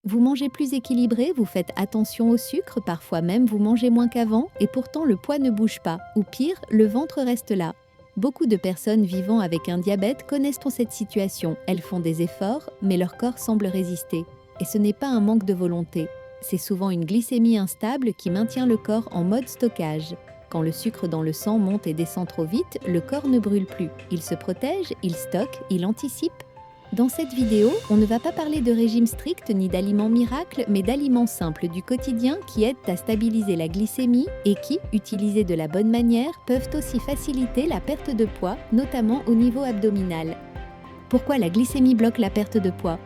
Vous mangez plus équilibré, vous faites attention au sucre, parfois même vous mangez moins qu'avant et pourtant le poids ne bouge pas, ou pire, le ventre reste là. Beaucoup de personnes vivant avec un diabète connaissent cette situation. Elles font des efforts, mais leur corps semble résister. Et ce n'est pas un manque de volonté. C'est souvent une glycémie instable qui maintient le corps en mode stockage. Quand le sucre dans le sang monte et descend trop vite, le corps ne brûle plus. Il se protège, il stocke, il anticipe. Dans cette vidéo, on ne va pas parler de régime strict ni d'aliments miracles, mais d'aliments simples du quotidien qui aident à stabiliser la glycémie et qui, utilisés de la bonne manière, peuvent aussi faciliter la perte de poids, notamment au niveau abdominal. Pourquoi la glycémie bloque la perte de poids ?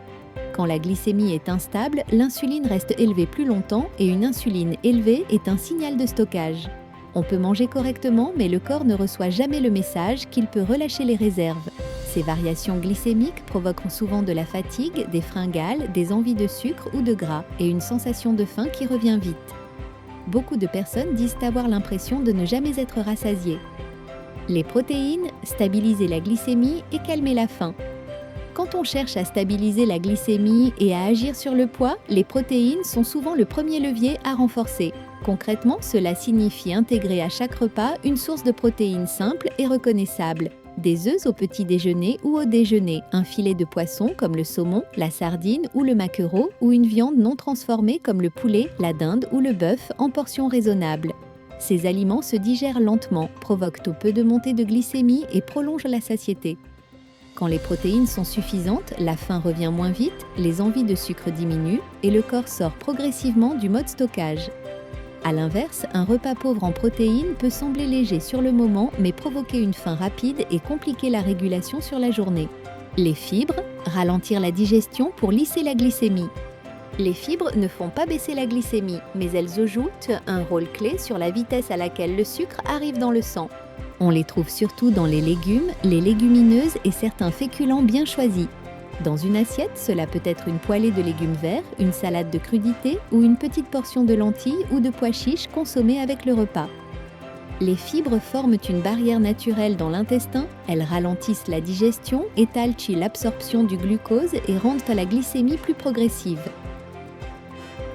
Quand la glycémie est instable, l'insuline reste élevée plus longtemps et une insuline élevée est un signal de stockage. On peut manger correctement, mais le corps ne reçoit jamais le message qu'il peut relâcher les réserves. Ces variations glycémiques provoquent souvent de la fatigue, des fringales, des envies de sucre ou de gras et une sensation de faim qui revient vite. Beaucoup de personnes disent avoir l'impression de ne jamais être rassasiées. Les protéines, stabiliser la glycémie et calmer la faim. Quand on cherche à stabiliser la glycémie et à agir sur le poids, les protéines sont souvent le premier levier à renforcer. Concrètement, cela signifie intégrer à chaque repas une source de protéines simple et reconnaissable. Des œufs au petit déjeuner ou au déjeuner, un filet de poisson comme le saumon, la sardine ou le maquereau, ou une viande non transformée comme le poulet, la dinde ou le bœuf en portions raisonnables. Ces aliments se digèrent lentement, provoquent peu de montée de glycémie et prolongent la satiété. Quand les protéines sont suffisantes, la faim revient moins vite, les envies de sucre diminuent et le corps sort progressivement du mode stockage. A l'inverse, un repas pauvre en protéines peut sembler léger sur le moment, mais provoquer une faim rapide et compliquer la régulation sur la journée. Les fibres, ralentir la digestion pour lisser la glycémie. Les fibres ne font pas baisser la glycémie, mais elles jouent un rôle clé sur la vitesse à laquelle le sucre arrive dans le sang. On les trouve surtout dans les légumes, les légumineuses et certains féculents bien choisis. Dans une assiette, cela peut être une poêlée de légumes verts, une salade de crudités ou une petite portion de lentilles ou de pois chiches consommée avec le repas. Les fibres forment une barrière naturelle dans l'intestin, elles ralentissent la digestion, étalent l'absorption du glucose et rendent la glycémie plus progressive.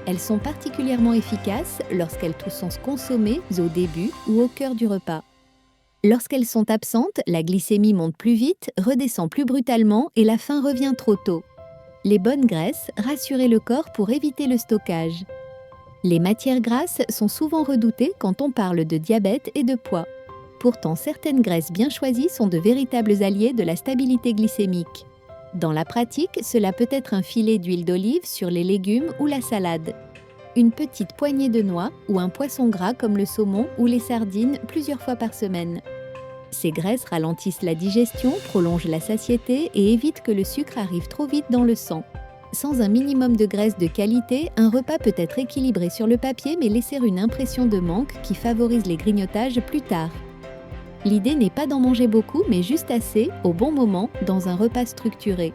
Elles sont particulièrement efficaces lorsqu'elles sont consommées au début ou au cœur du repas. Lorsqu'elles sont absentes, la glycémie monte plus vite, redescend plus brutalement et la faim revient trop tôt. Les bonnes graisses, rassurent le corps pour éviter le stockage. Les matières grasses sont souvent redoutées quand on parle de diabète et de poids. Pourtant, certaines graisses bien choisies sont de véritables alliés de la stabilité glycémique. Dans la pratique, cela peut être un filet d'huile d'olive sur les légumes ou la salade. Une petite poignée de noix ou un poisson gras comme le saumon ou les sardines plusieurs fois par semaine. Ces graisses ralentissent la digestion, prolongent la satiété et évitent que le sucre arrive trop vite dans le sang. Sans un minimum de graisse de qualité, un repas peut être équilibré sur le papier mais laisser une impression de manque qui favorise les grignotages plus tard. L'idée n'est pas d'en manger beaucoup mais juste assez, au bon moment, dans un repas structuré.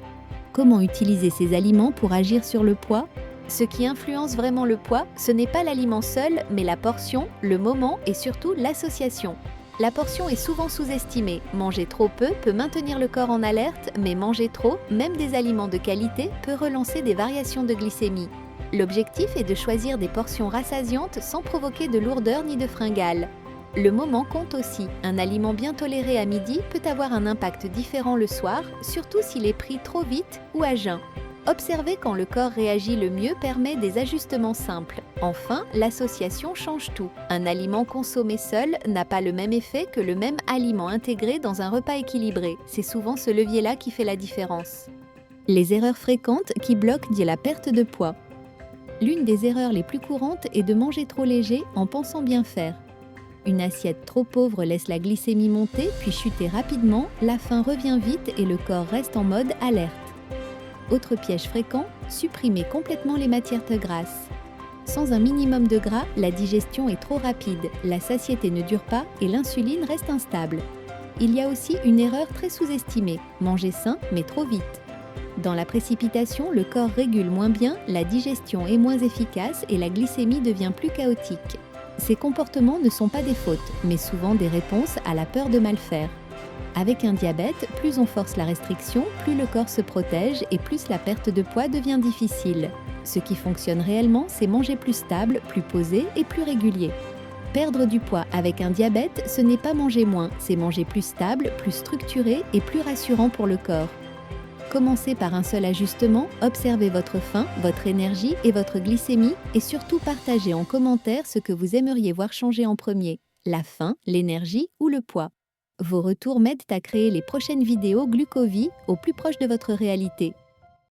Comment utiliser ces aliments pour agir sur le poids ? Ce qui influence vraiment le poids, ce n'est pas l'aliment seul, mais la portion, le moment et surtout l'association. La portion est souvent sous-estimée. Manger trop peu peut maintenir le corps en alerte, mais manger trop, même des aliments de qualité, peut relancer des variations de glycémie. L'objectif est de choisir des portions rassasiantes sans provoquer de lourdeur ni de fringales. Le moment compte aussi. Un aliment bien toléré à midi peut avoir un impact différent le soir, surtout s'il est pris trop vite ou à jeun. Observer quand le corps réagit le mieux permet des ajustements simples. Enfin, l'association change tout. Un aliment consommé seul n'a pas le même effet que le même aliment intégré dans un repas équilibré. C'est souvent ce levier-là qui fait la différence. Les erreurs fréquentes qui bloquent la perte de poids. L'une des erreurs les plus courantes est de manger trop léger en pensant bien faire. Une assiette trop pauvre laisse la glycémie monter puis chuter rapidement, la faim revient vite et le corps reste en mode alerte. Autre piège fréquent, supprimer complètement les matières grasses. Sans un minimum de gras, la digestion est trop rapide, la satiété ne dure pas et l'insuline reste instable. Il y a aussi une erreur très sous-estimée, manger sain mais trop vite. Dans la précipitation, le corps régule moins bien, la digestion est moins efficace et la glycémie devient plus chaotique. Ces comportements ne sont pas des fautes, mais souvent des réponses à la peur de mal faire. Avec un diabète, plus on force la restriction, plus le corps se protège et plus la perte de poids devient difficile. Ce qui fonctionne réellement, c'est manger plus stable, plus posé et plus régulier. Perdre du poids avec un diabète, ce n'est pas manger moins, c'est manger plus stable, plus structuré et plus rassurant pour le corps. Commencez par un seul ajustement, observez votre faim, votre énergie et votre glycémie et surtout partagez en commentaire ce que vous aimeriez voir changer en premier, la faim, l'énergie ou le poids. Vos retours m'aident à créer les prochaines vidéos Glucovie au plus proche de votre réalité.